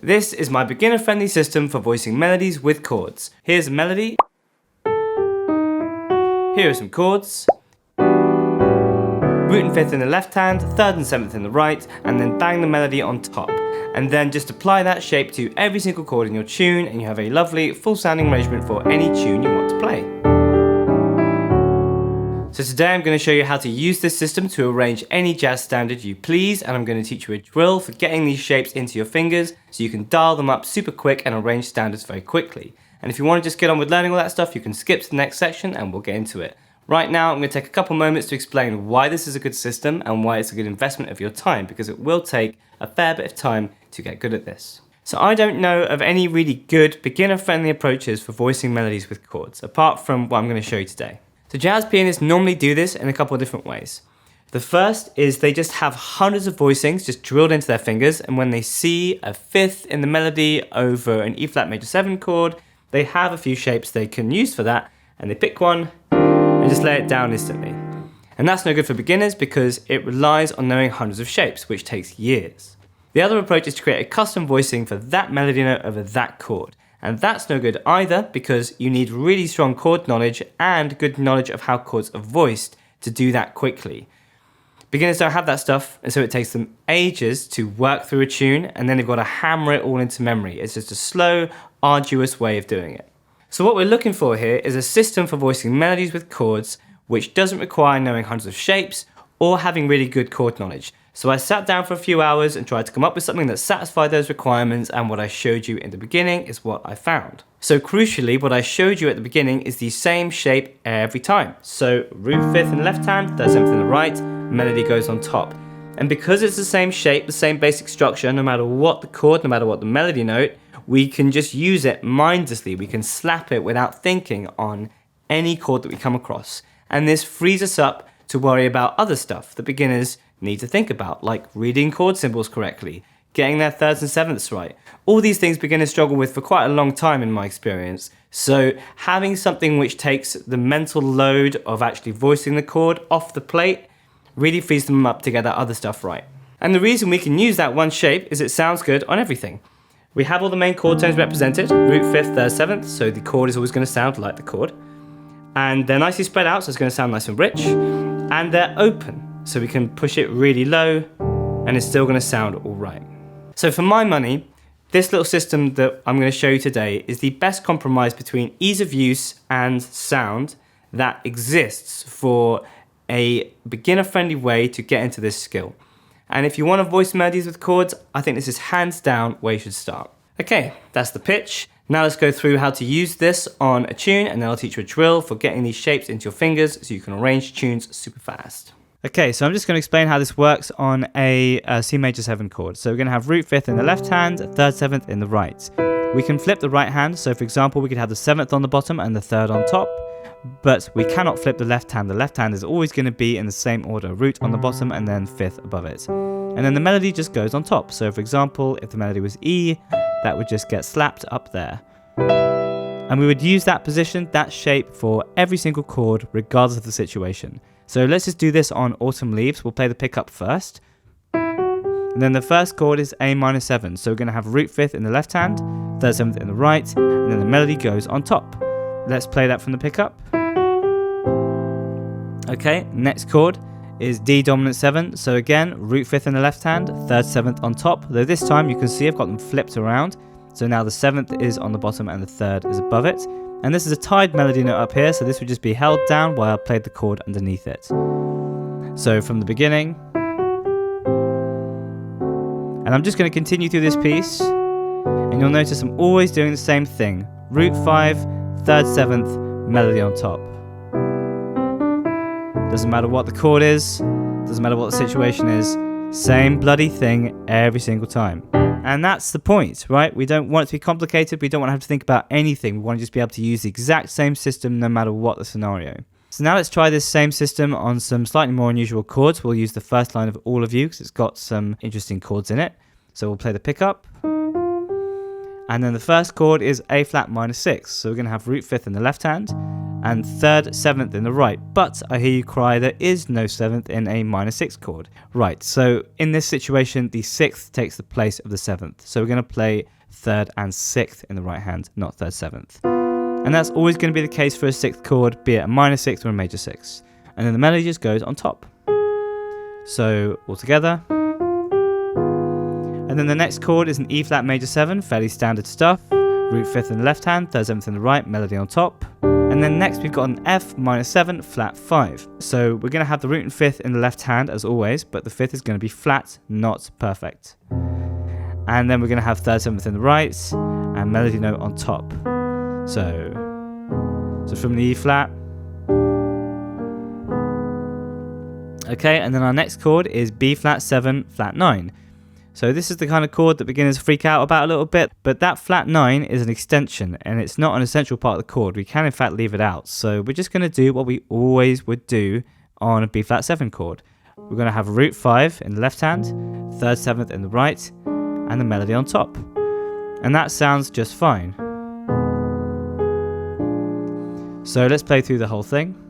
This is my beginner-friendly system for voicing melodies with chords. Here's a melody. Here are some chords. Root and fifth in the left hand, third and seventh in the right, and then bang the melody on top. And then just apply that shape to every single chord in your tune, and you have a lovely, full-sounding arrangement for any tune you want to play. So today I'm going to show you how to use this system to arrange any jazz standard you please, and I'm going to teach you a drill for getting these shapes into your fingers so you can dial them up super quick and arrange standards very quickly. And if you want to just get on with learning all that stuff, you can skip to the next section and we'll get into it. Right now I'm going to take a couple moments to explain why this is a good system and why it's a good investment of your time, because it will take a fair bit of time to get good at this. So I don't know of any really good beginner-friendly approaches for voicing melodies with chords, apart from what I'm going to show you today. So jazz pianists normally do this in a couple of different ways. The first is they just have hundreds of voicings just drilled into their fingers, and when they see a fifth in the melody over an E flat major 7 chord, they have a few shapes they can use for that, and they pick one and just lay it down instantly. And that's no good for beginners because it relies on knowing hundreds of shapes, which takes years. The other approach is to create a custom voicing for that melody note over that chord. And that's no good either because you need really strong chord knowledge and good knowledge of how chords are voiced to do that quickly. Beginners don't have that stuff, and so it takes them ages to work through a tune, and then they've got to hammer it all into memory. It's just a slow, arduous way of doing it. So what we're looking for here is a system for voicing melodies with chords which doesn't require knowing hundreds of shapes or having really good chord knowledge. So I sat down for a few hours and tried to come up with something that satisfied those requirements, and what I showed you in the beginning is what I found. So crucially, what I showed you at the beginning is the same shape every time. So root fifth in the left hand, third seventh in the right, melody goes on top. And because it's the same shape, the same basic structure, no matter what the chord, no matter what the melody note, we can just use it mindlessly. We can slap it without thinking on any chord that we come across. And this frees us up to worry about other stuff that beginners need to think about, like reading chord symbols correctly, getting their thirds and sevenths right. All these things beginners struggle with for quite a long time in my experience. So having something which takes the mental load of actually voicing the chord off the plate really frees them up to get that other stuff right. And the reason we can use that one shape is it sounds good on everything. We have all the main chord tones represented, root, fifth, third, seventh, so the chord is always going to sound like the chord. And they're nicely spread out, so it's going to sound nice and rich. And they're open, so we can push it really low and it's still going to sound all right. So for my money, this little system that I'm going to show you today is the best compromise between ease of use and sound that exists for a beginner-friendly way to get into this skill. And if you want to voice melodies with chords, I think this is hands down where you should start. Okay, that's the pitch. Now let's go through how to use this on a tune, and then I'll teach you a drill for getting these shapes into your fingers so you can arrange tunes super fast. Okay, so I'm just going to explain how this works on a C major 7 chord. So we're going to have root fifth in the left hand, third seventh in the right. We can flip the right hand, so for example we could have the seventh on the bottom and the third on top, but we cannot flip the left hand. The left hand is always going to be in the same order, root on the bottom and then fifth above it. And then the melody just goes on top. So for example, if the melody was E, that would just get slapped up there. And we would use that position, that shape, for every single chord regardless of the situation. So let's just do this on Autumn Leaves. We'll play the pickup first. And then the first chord is A minor 7. So we're going to have root fifth in the left hand, third seventh in the right, and then the melody goes on top. Let's play that from the pickup. Okay, next chord is D dominant 7. So again, root fifth in the left hand, third seventh on top. Though this time you can see I've got them flipped around. So now the seventh is on the bottom and the third is above it. And this is a tied melody note up here, so this would just be held down while I played the chord underneath it. So from the beginning. And I'm just going to continue through this piece. And you'll notice I'm always doing the same thing. Root 5, third, seventh, melody on top. Doesn't matter what the chord is, doesn't matter what the situation is, same bloody thing every single time. And that's the point, right? We don't want it to be complicated, we don't want to have to think about anything, we want to just be able to use the exact same system no matter what the scenario. So now let's try this same system on some slightly more unusual chords. We'll use the first line of All of You because it's got some interesting chords in it. So we'll play the pickup. And then the first chord is A flat minor 6. So we're going to have root fifth in the left hand. and 3rd, 7th in the right. But I hear you cry, there is no 7th in a minor 6 chord. Right, so in this situation, the 6th takes the place of the 7th. So we're going to play 3rd and 6th in the right hand, not 3rd, 7th. And that's always going to be the case for a 6th chord, be it a minor 6th or a major 6. And then the melody just goes on top. So all together. And then the next chord is an E flat major 7, fairly standard stuff. Root 5th in the left hand, 3rd, 7th in the right, melody on top. And then next we've got an F minor 7 flat 5. So we're going to have the root and 5th in the left hand as always, but the 5th is going to be flat, not perfect. And then we're going to have 3rd, 7th in the right, and melody note on top. So from the E flat. Okay, and then our next chord is B flat 7 flat 9. So this is the kind of chord that beginners freak out about a little bit, but that flat 9 is an extension and it's not an essential part of the chord. We can in fact leave it out. So we're just going to do what we always would do on a B flat 7 chord. We're going to have root 5 in the left hand, 3rd, 7th in the right, and the melody on top. And that sounds just fine. So let's play through the whole thing.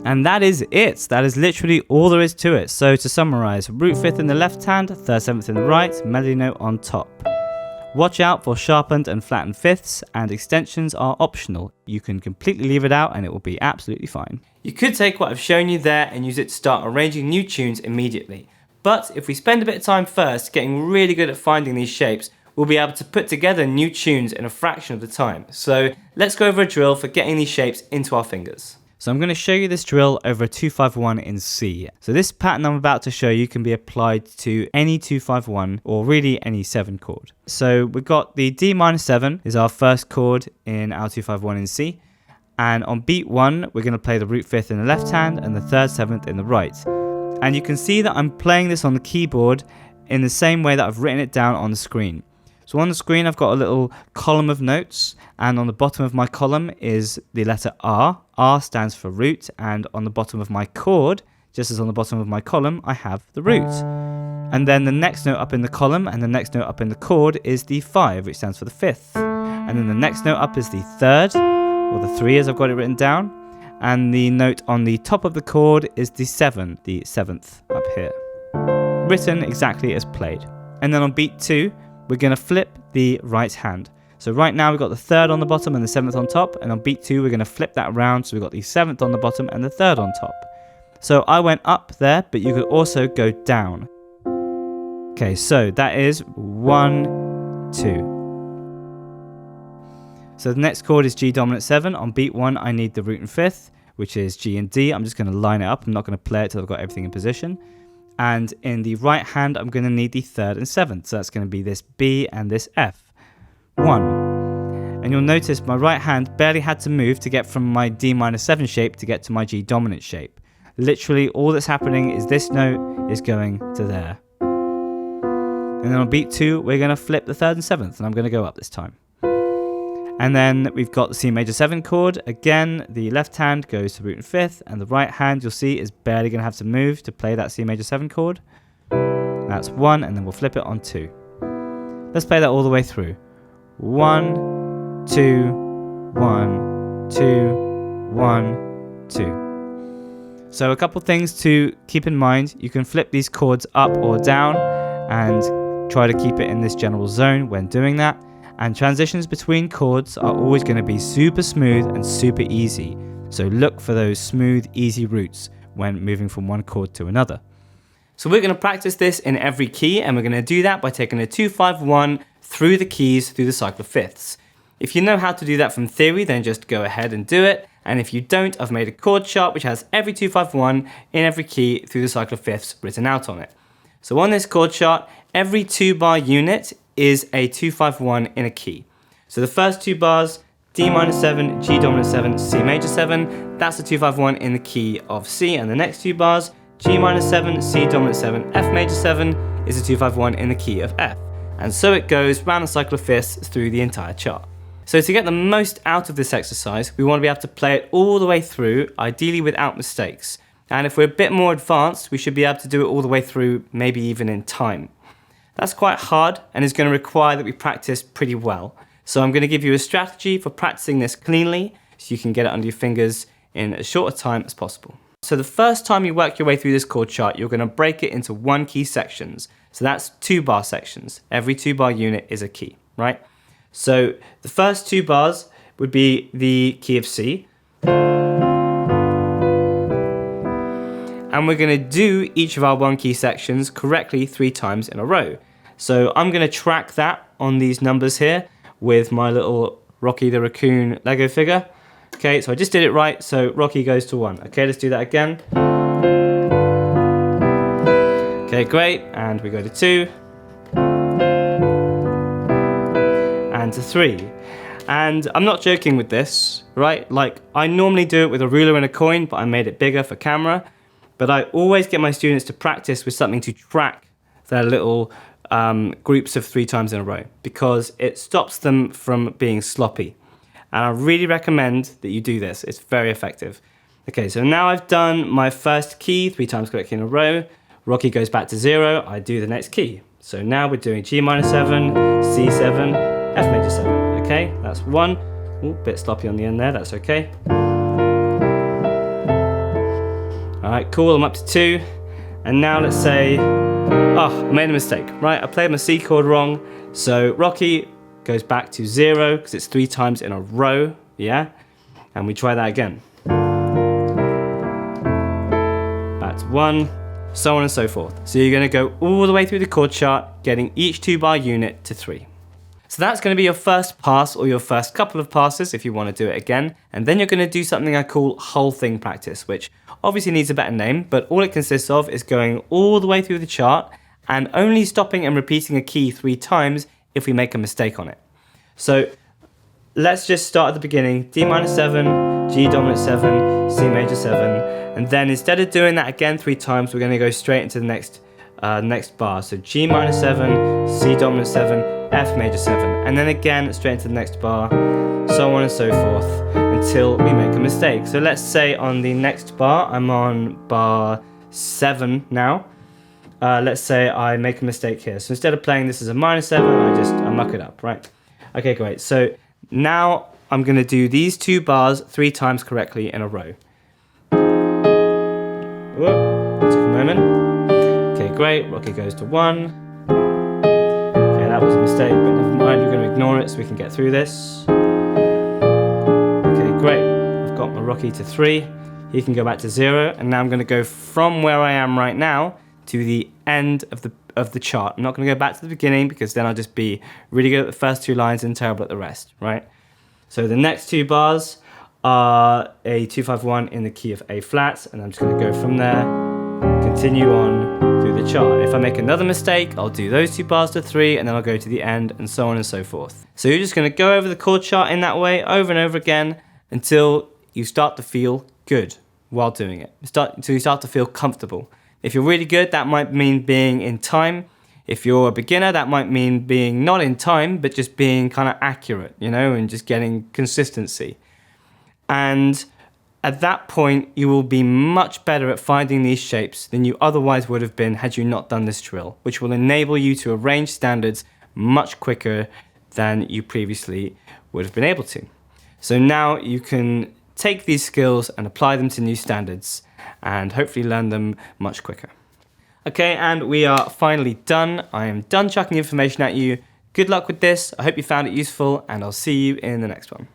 And that is it. That is literally all there is to it. So to summarize, root 5th in the left hand, 3rd, 7th in the right, melody note on top. Watch out for sharpened and flattened 5ths, and extensions are optional. You can completely leave it out and it will be absolutely fine. You could take what I've shown you there and use it to start arranging new tunes immediately. But if we spend a bit of time first getting really good at finding these shapes, we'll be able to put together new tunes in a fraction of the time. So let's go over a drill for getting these shapes into our fingers. So I'm going to show you this drill over a 2-5-1 in C. So this pattern I'm about to show you can be applied to any 2-5-1 or really any 7 chord. So we've got the D minor 7 is our first chord in our 2-5-1 in C. And on beat 1, we're going to play the root 5th in the left hand and the 3rd, 7th in the right. And you can see that I'm playing this on the keyboard in the same way that I've written it down on the screen. So on the screen I've got a little column of notes, and on the bottom of my column is the letter R. R stands for root, and on the bottom of my chord, just as on the bottom of my column, I have the root. And then the next note up in the column and the next note up in the chord is the 5, which stands for the 5th. And then the next note up is the 3rd, or the 3 as I've got it written down. And the note on the top of the chord is the 7, the 7th up here. Written exactly as played. And then on beat 2, we're going to flip the right hand. So right now we've got the 3rd on the bottom and the 7th on top, and on beat 2 we're going to flip that around, so we've got the 7th on the bottom and the 3rd on top. So I went up there, but you could also go down. Okay, so that is 1, 2. So the next chord is G dominant 7. On beat 1 I need the root and 5th, which is G and D. I'm just going to line it up. I'm not going to play it till I've got everything in position. And in the right hand, I'm going to need the 3rd and 7th. So that's going to be this B and this F. 1. And you'll notice my right hand barely had to move to get from my D minor 7 shape to get to my G dominant shape. Literally all that's happening is this note is going to there. And then on beat 2, we're going to flip the 3rd and 7th, and I'm going to go up this time. And then we've got the C major 7 chord. Again, the left hand goes to root and 5th, and the right hand, you'll see, is barely going to have to move to play that C major 7 chord. That's 1, and then we'll flip it on 2. Let's play that all the way through. 1, 2, 1, 2, 1, 2. So a couple things to keep in mind. You can flip these chords up or down and try to keep it in this general zone when doing that. And transitions between chords are always going to be super smooth and super easy. So look for those smooth, easy roots when moving from one chord to another. So we're going to practice this in every key, and we're going to do that by taking a 2-5-1 through the keys through the cycle of fifths. If you know how to do that from theory, then just go ahead and do it. And if you don't, I've made a chord chart which has every 2-5-1 in every key through the cycle of fifths written out on it. So on this chord chart, every 2-bar unit is a 2-5-1 in a key. So the first 2 bars, D minor 7, G dominant 7, C major 7, that's a 2-5-1 in the key of C. And the next 2 bars, G minor 7, C dominant 7, F major 7 is a 2-5-1 in the key of F. And so it goes round the cycle of fifths through the entire chart. So to get the most out of this exercise, we want to be able to play it all the way through, ideally without mistakes. And if we're a bit more advanced, we should be able to do it all the way through, maybe even in time. That's quite hard and is going to require that we practice pretty well. So I'm going to give you a strategy for practicing this cleanly so you can get it under your fingers in as short a time as possible. So the first time you work your way through this chord chart, you're going to break it into 1 key sections. So that's 2-bar sections. Every 2-bar unit is a key, right? So the first 2 bars would be the key of C. And we're going to do each of our 1 key sections correctly 3 times in a row. So I'm going to track that on these numbers here with my little Rocky the Raccoon Lego figure. Okay, so I just did it right, so Rocky goes to 1. Okay, let's do that again. Okay, great, and we go to 2. And to 3. And I'm not joking with this, right? Like, I normally do it with a ruler and a coin, but I made it bigger for camera. But I always get my students to practice with something to track their little groups of 3 times in a row, because it stops them from being sloppy. And I really recommend that you do this. It's very effective. Okay, so now I've done my first key 3 times correctly in a row. Rocky goes back to 0. I do the next key. So now we're doing G minor 7, C7, F major 7. Okay, that's 1. Ooh, bit sloppy on the end there. That's okay. All right, cool. I'm up to 2. And now let's say, oh, I made a mistake. Right, I played my C chord wrong. So Rocky goes back to 0 because it's 3 times in a row, yeah? And we try that again. Back to 1, so on and so forth. So you're going to go all the way through the chord chart, getting each 2-bar unit to 3. So that's going to be your first pass or your first couple of passes if you want to do it again. And then you're going to do something I call whole thing practice, which obviously needs a better name, but all it consists of is going all the way through the chart and only stopping and repeating a key 3 times if we make a mistake on it. So let's just start at the beginning. D minor 7, G dominant 7, C major 7, and then instead of doing that again 3 times, we're going to go straight into the next bar. So G minor 7, C dominant 7, F major 7, and then again straight into the next bar, so on and so forth until we make a mistake. So let's say on the next bar, I'm on bar 7 now. Let's say I make a mistake here. So instead of playing this as a minor 7, I muck it up, right? Okay, great. So now I'm going to do these 2 bars 3 times correctly in a row. Whoop, took a moment. Okay, great. Rocky goes to 1. Okay, that was a mistake, but never mind. We're going to ignore it so we can get through this. Okay, great. I've got my Rocky to 3. He can go back to 0, and now I'm going to go from where I am right now to the end of the chart. I'm not going to go back to the beginning because then I'll just be really good at the first 2 lines and terrible at the rest, right? So the next 2 bars are a 2-5-1 in the key of A flat, and I'm just going to go from there, continue on through the chart. If I make another mistake, I'll do those 2 bars to 3, and then I'll go to the end, and so on and so forth. So you're just going to go over the chord chart in that way over and over again until you start to feel good while doing it. Until you start to feel comfortable. If you're really good, that might mean being in time. If you're a beginner, that might mean being not in time, but just being kind of accurate, you know, and just getting consistency. And at that point, you will be much better at finding these shapes than you otherwise would have been had you not done this drill, which will enable you to arrange standards much quicker than you previously would have been able to. So now you can take these skills and apply them to new standards and hopefully learn them much quicker. Okay, and we are finally done. I am done chucking information at you. Good luck with this. I hope you found it useful, and I'll see you in the next one.